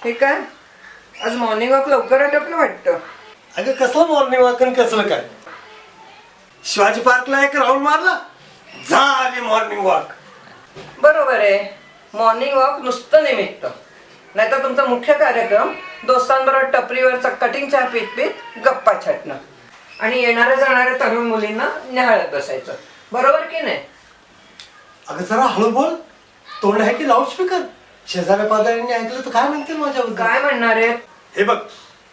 हे काय आज मॉर्निंग वॉक लवकर आटपलं वाटतं. अगं कसलं मॉर्निंग वॉक आणि कसलं काय? शिवाजी पार्कला एक राऊंड मारला, झाली मॉर्निंग वॉक. बरोबर आहे. मॉर्निंग वॉक नुसतं निमित्त, नाहीतर तुमचा मुख्य कार्यक्रम दोस्तांबरोबर टपरीवरचा कटिंग चहा पीत पीत गप्पा छाटणं आणि येणाऱ्या जाणाऱ्या तरुण मुलींना न्याहाळत बसायचं. बरोबर की नाही? अगं जरा हळू बोल, तोंड आहे की लाऊडस्पीकर? शेजाऱ्या पाजाऱ्यांनी ऐकलं तर काय म्हणतील माझ्याबद्दल? काय म्हणणार आहेत? हे बघ,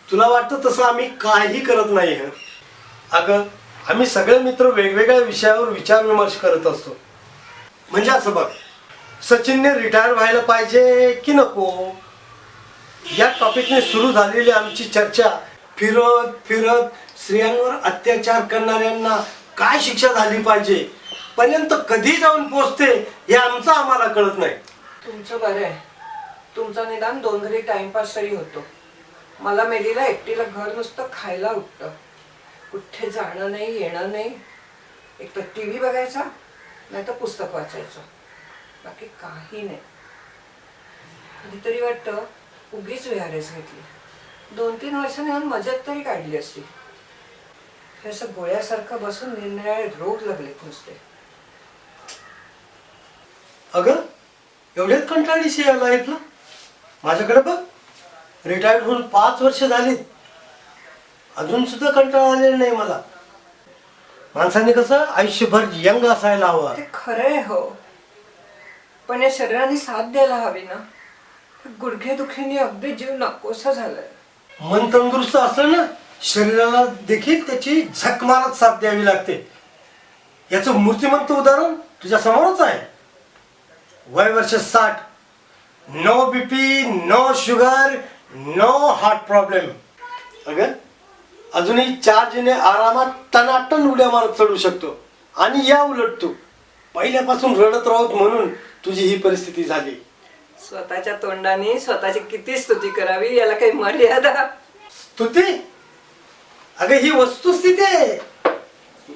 तुला वाटतं तसं आम्ही काही करत नाही. अगं आम्ही सगळे मित्र वेगवेगळ्या विषयावर विचार विमर्श करत असतो. म्हणजे असं बघ, सचिनने रिटायर व्हायला पाहिजे की नको या टॉपिकने सुरू झालेली आमची चर्चा फिरत फिरत स्त्रियांवर अत्याचार करणाऱ्यांना काय शिक्षा झाली पाहिजे पर्यंत कधी जाऊन पोचते हे आमचं आम्हाला कळत नाही. तुमचं बरं आहे, तुमचा निदान 2 घरी टाइमपास तरी होतो. मला मेलीला एकटीला घर नुसतं खायला उठतं. कुठे जाणं नाही, येणं नाही. एक तर टी व्ही बघायचा, नाही तर पुस्तक वाचायचं, बाकी काही नाही. कधीतरी वाटतं उगीच VRS घेतली. 2-3 वर्षांनी येऊन मजेत तरी काढली असती. हे असं गोळ्यासारखं बसून निरनिराळे रोग लागलेत नुसते. अगं एवढ्यात कंटाळीस यायला लाईफला? माझ्याकडे बघ, रिटायर्ड होऊन 5 वर्ष झालीत, अजून सुद्धा कंटाळा आलेला नाही मला. माणसाने कसं आयुष्यभर यंग असायला हवं. ते खरं आहे हो, पण या शरीराने साथ द्यायला हवी ना. गुडघेदुखीने अगदी जीव नकोसा झालाय. मन तंदुरुस्त असलं ना, शरीराला देखील त्याची झक मारत साथ द्यावी लागते. याचं मूर्तिमंत उदाहरण तुझ्या समोरच आहे. वय वर्ष 60, no BP, no sugar, no heart problem. अगं अजूनही 4 जिने आरामात टनाटन उड्या मारत चढू शकतो. आणि या उलट तू पहिल्यापासून रडत राहत म्हणून तुझी ही परिस्थिती झाली. स्वतःच्या तोंडाने स्वतःची किती स्तुती करावी याला काही मर्यादा? स्तुती? अगं ही वस्तुस्थिती आहे.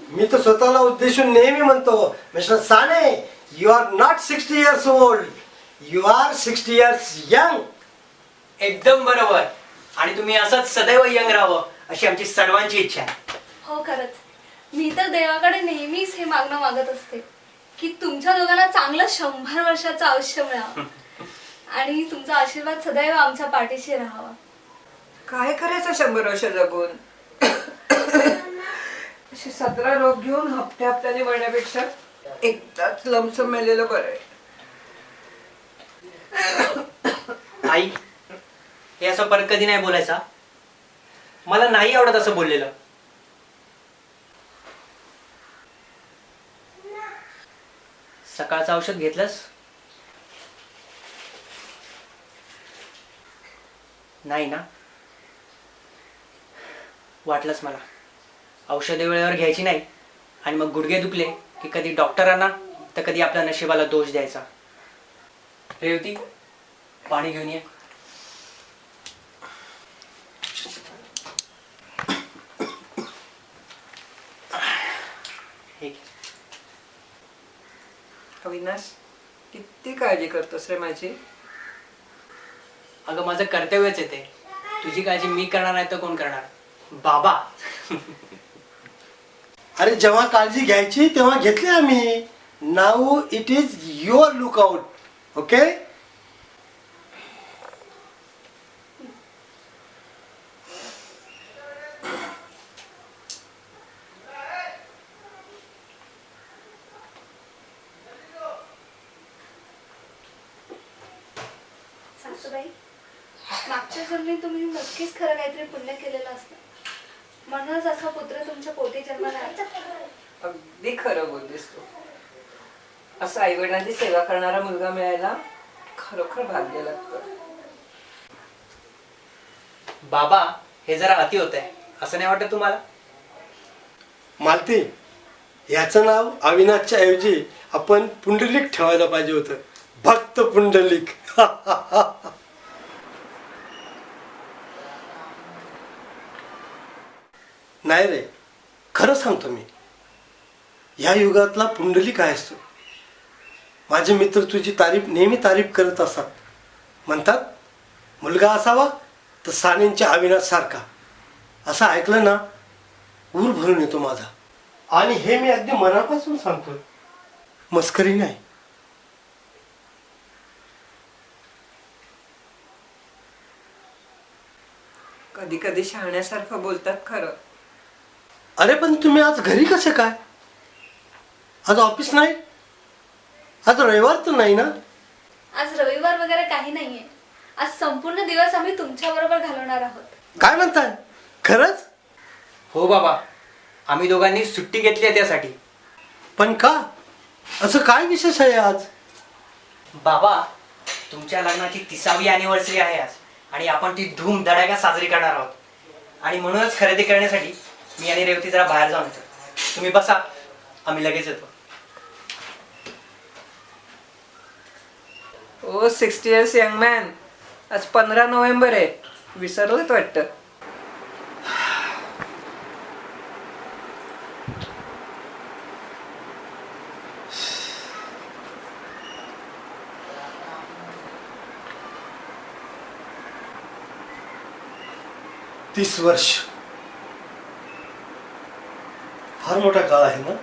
मी तर स्वतःला उद्देशून नेहमी म्हणतो, mister Sane, you are not 60 years old, you are 60 years young. एकदम बरोबर. आणि तुम्ही असंच सदैव यंग राहावं अशी आमची सर्वांची इच्छा आहे. हो खरंच, मी तर देवाकडे नेहमीच हे मागणं मागत असते की तुमच्या दोघांना चांगलं 100 वर्षाचं आयुष्य मिळावं आणि तुमचा आशीर्वाद सदैव आमच्या पाठीशी राहावा. काय करायचं 100 वर्ष जगून? असे 17 रोग घेऊन हप्त्या हप्त्याने मरण्यापेक्षा एकदाच लमसम मेलेलं बरं आहे. आई, हे असं परत कधी नाही बोलायचा. मला नाही आवडत असं बोललेलं. सकाळचं औषध घेतलंस? नाही ना? वाटलंच मला. औषधे वेळेवर घ्यायची नाही आणि मग गुडघे दुखले की कधी डॉक्टरांना तर कधी आपल्या नशिबाला दोष द्यायचा. रेवती, पाणी घेऊन ये. अविनाश, किती काळजी करतोस रे माझी. अगं माझं कर्तव्यच आहे ते. तुझी काळजी मी करणार नाही तर कोण करणार? बाबा. अरे जेव्हा काळजी घ्यायची तेव्हा घेतली आम्ही. Now it is your lookout. Okay? सासूबाई, मागच्या जन्मी तुम्ही नक्कीच खरं काहीतरी पुण्य केलेलं असतं, म्हणूनच असा पुत्र तुमच्या पोटी जन्माला आला. अगदी खरं बोललीस तू. असं आईवडिलांची सेवा करणारा मुलगा मिळायला खरोखर भाग्य लागतं. बाबा, हे जरा अति होत आहे असं नाही वाटत तुम्हाला? मालती, याचं नाव अविनाशच्या ऐवजी आपण पुंडलिक ठेवायला पाहिजे होतं. भक्त पुंडलिक. नाही रे, खरं सांगतो मी, या युगातला पुंडलिक आहेस तू. माझे मित्र तुझी नेहमी तारीफ करत असतात. म्हणतात मुलगा असावा तर सानेंच्या अविनाश सारखा. असं ऐकलं ना ऊर भरून येतो माझा. आणि हे मी अगदी मनापासून सांगतोय, मस्करी नाही. कधी कधी शहाण्यासारखं बोलतात खरं. अरे पण तुम्ही आज घरी कसे काय? आज ऑफिस नाही? आज रविवार तर नाही ना? आज रविवार वगैरे काही नाहीये. आज संपूर्ण दिवस आम्ही तुमच्या बरोबर घालवणार आहोत. काय म्हणताय? खरंच? हो बाबा, आम्ही दोघांनी सुट्टी घेतली आहे त्यासाठी. पण का? असं काय विशेष आहे आज? बाबा, तुमच्या लग्नाची 30वी अॅनिव्हर्सरी आहे आज आणि आपण ती धूमधडाक्यात साजरी करणार आहोत. आणि म्हणूनच खरेदी करण्यासाठी मी आणि रेवती जरा बाहेर जाऊन येतो. तुम्ही बसा, आम्ही लगेच येतो. ओ 60 इयर्स यंग मॅन, आज 15 नोव्हेंबर आहे. विसरलंच वाटतं. तीस वर्ष फार मोठा काळ आहे ना.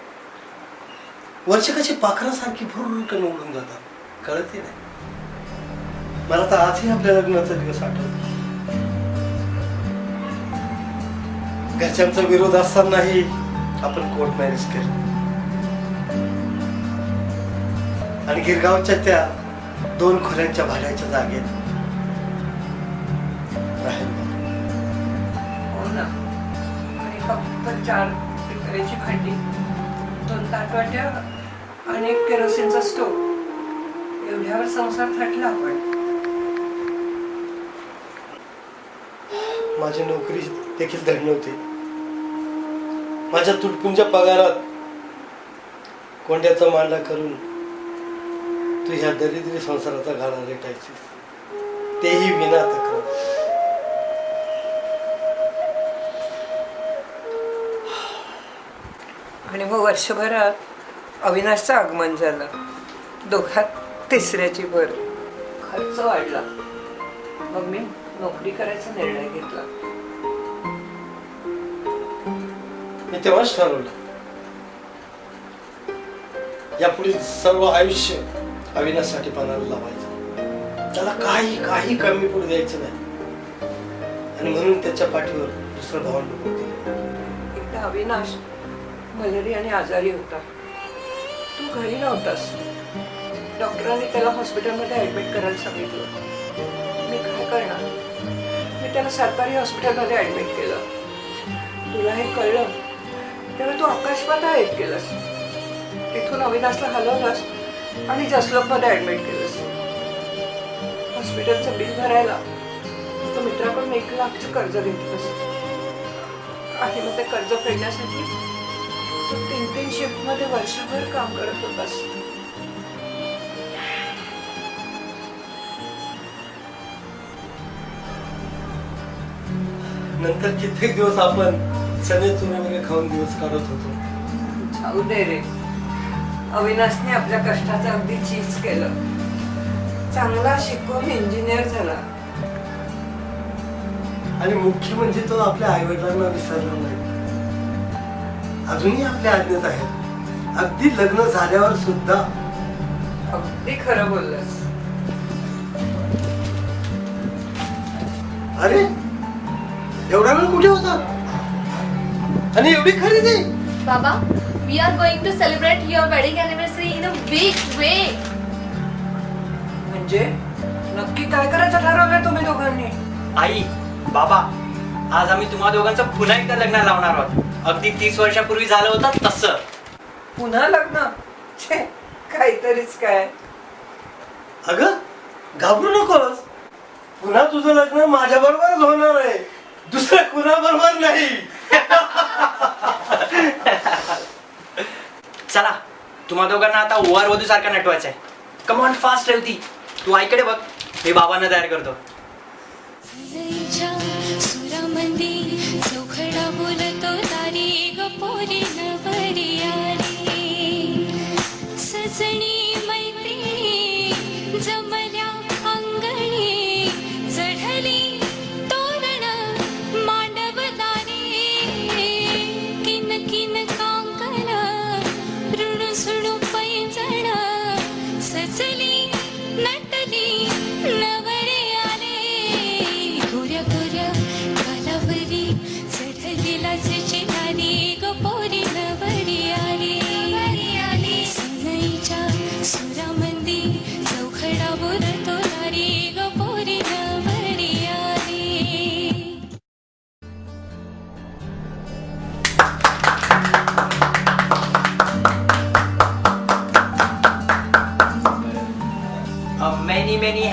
वर्ष कशी पाखरासारखी भुरकन उडून जातात, कळते नाही. मला तर आजही आपल्या लग्नाचा दिवस आठवतो. घरच्यांचा विरोध असतानाही आपण कोर्ट मॅरेज केलं आणि गिरगावच्या त्या 2 खोल्यांच्या भाड्याच्या जागेत राहिलो. हो ना. आणि फक्त 4 पितळेची भांडी, 2 ताटवाट्या आणि 1 केरोसिनचा स्टोव, एवढ्यावर संसार थाटला आपण. माझी नोकरी देखील धड नव्हती. माझ्या तुटपुंच्या पगारात कोंड्याचा मांडा करून तू ह्या दरिद्री संसाराचा गाडा रेटायची, तेही विना तक्रार. आणि मग वर्षभरात अविनाशचं आगमन झालं. दोघात तिसऱ्याची भर. खर्च वाढला. मग मी नोकरी करायचा निर्णय घेतला. मी तेव्हाच ठरवलं, यापुढे सर्व आयुष्य अविनाशसाठी पणाला लावायचं. त्याला काही कमी पडू द्यायचं नाही. आणि म्हणून त्याच्या पाठीवर दुसरं भावंड उभं केलं. एकदा अविनाश मलेरियाने आजारी होता. तू घरी नव्हतास. डॉक्टरांनी त्याला हॉस्पिटलमध्ये ऍडमिट करायला सांगितलं. मी काय करणार? मी त्याला सरकारी हॉस्पिटलमध्ये ऍडमिट केलं. तुला हे कळलं तेव्हा तू आकाशपाता ऐक केलंस. तिथून अविनाशला हलवलंस आणि जसलोकमध्ये ऍडमिट केलंस. हॉस्पिटलचं बिल भरायला तू मित्राकडून 1 लाखचं कर्ज घेतलंस. आणि मग ते कर्ज फेडण्यासाठी तू 3 शिफ्टमध्ये वर्षभर काम करत होतास. नंतर कित्येक दिवस आपण चणे चुणे वगैरे खाऊन दिवस काढत होतो. जाऊ दे रे. अविनाशने आपल्या कष्टाचं अगदी चीज केलं. चांगला शिकून इंजिनियर झाला. आणि मुख्य म्हणजे तो आपल्या आईवडिलांना विसरला नाही. अजूनही आपल्या आज्ञेत आहे. अगदी लग्न झाल्यावर सुद्धा. अगदी खरं बोललास. अरे एवढा वेळ कुठे होता? आणि एवढी खरेदी? बाबा, we are going to celebrate your wedding anniversary in a big way. म्हणजे नक्की काय करायचं ठरवलंय तुम्ही दोघांनी? आई, बाबा, आज आम्ही तुम्हा दोघांचं पुन्हा एकदा लग्न लावणार आहोत. अगदी 30 वर्षापूर्वी झालं होतं तसं. पुन्हा लग्न? छे, काहीतरीच काय. अगं घाबरू नकोस. पुन्हा तुझं लग्न माझ्या बरोबरच होणार आहे, दुसऱ्या कुणाबरोबर नाही. चला, तुम्हा दोघांना आता वर वधू सारखा नटवायचं आहे. Come on, fast Revati. तू आईकडे बघ, मी बाबांना तयार करतो. सुरामंदी चौखडा बोलतो तारी ग पोरी नवरिया रे. सजणी मैत्रिणी जमल्या अंगणी चढली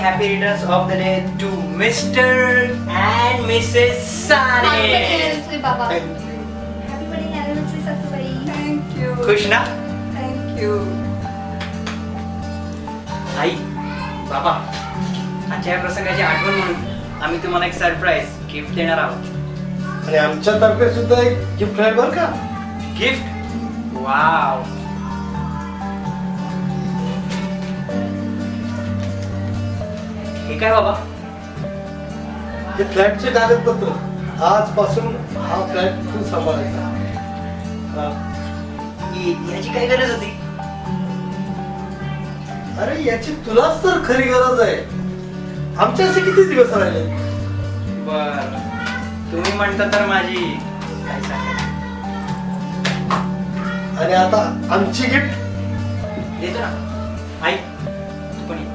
happy returns of the day to Mr. and Mrs. Sane. बाबा Thank you. Happy birthday anniversary सासूबाई. थँक्यू खुश ना? थँक्यू. आई, बाबा, आजच्या या प्रसंगाची आठवण म्हणून आम्ही तुम्हाला एक सरप्राईज गिफ्ट देणार आहोत. आणि आमच्यातर्फे सुद्धा एक गिफ्ट आहे बरं का. गिफ्ट? वाव. हे काय बाबा? हे फ्लॅटचे कागदपत्र. आजपासून हा फ्लॅट तू सांभाळायचा. हा. याची काय गरज होती? अरे याची तुलाच तर खरी गरज आहे. आमचे असे किती दिवस राहिले. बर, तुम्ही म्हणता तर माझी काय सांगेल. आणि आता आमची गिफ्ट. देतो ना. आई, तू पण ये.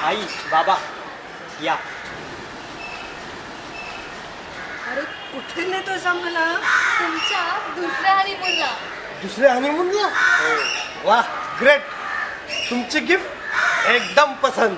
आई, बाबा, या. अरे कुठे नेतोस मला? तुमच्या दुसऱ्या हनीमूनला. दुसऱ्या हनीमूनला. वा, ग्रेट. तुमची गिफ्ट एकदम पसंत.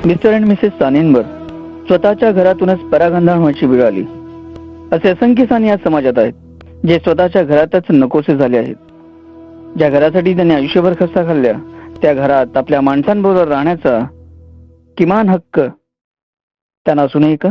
मिस्टर अँड मिसेस सानेंवर स्वतःच्या घरातूनच परागंधान व्हायची वेळ आली. असे असंख्य साने या समाजात आहेत जे स्वतःच्या घरातच नकोसे झाले आहेत. ज्या घरासाठी त्यांनी आयुष्यभर खस्ता खाल्ल्या त्या घरात आपल्या माणसांबरोबर राहण्याचा किमान हक्क त्यांना असूनही का?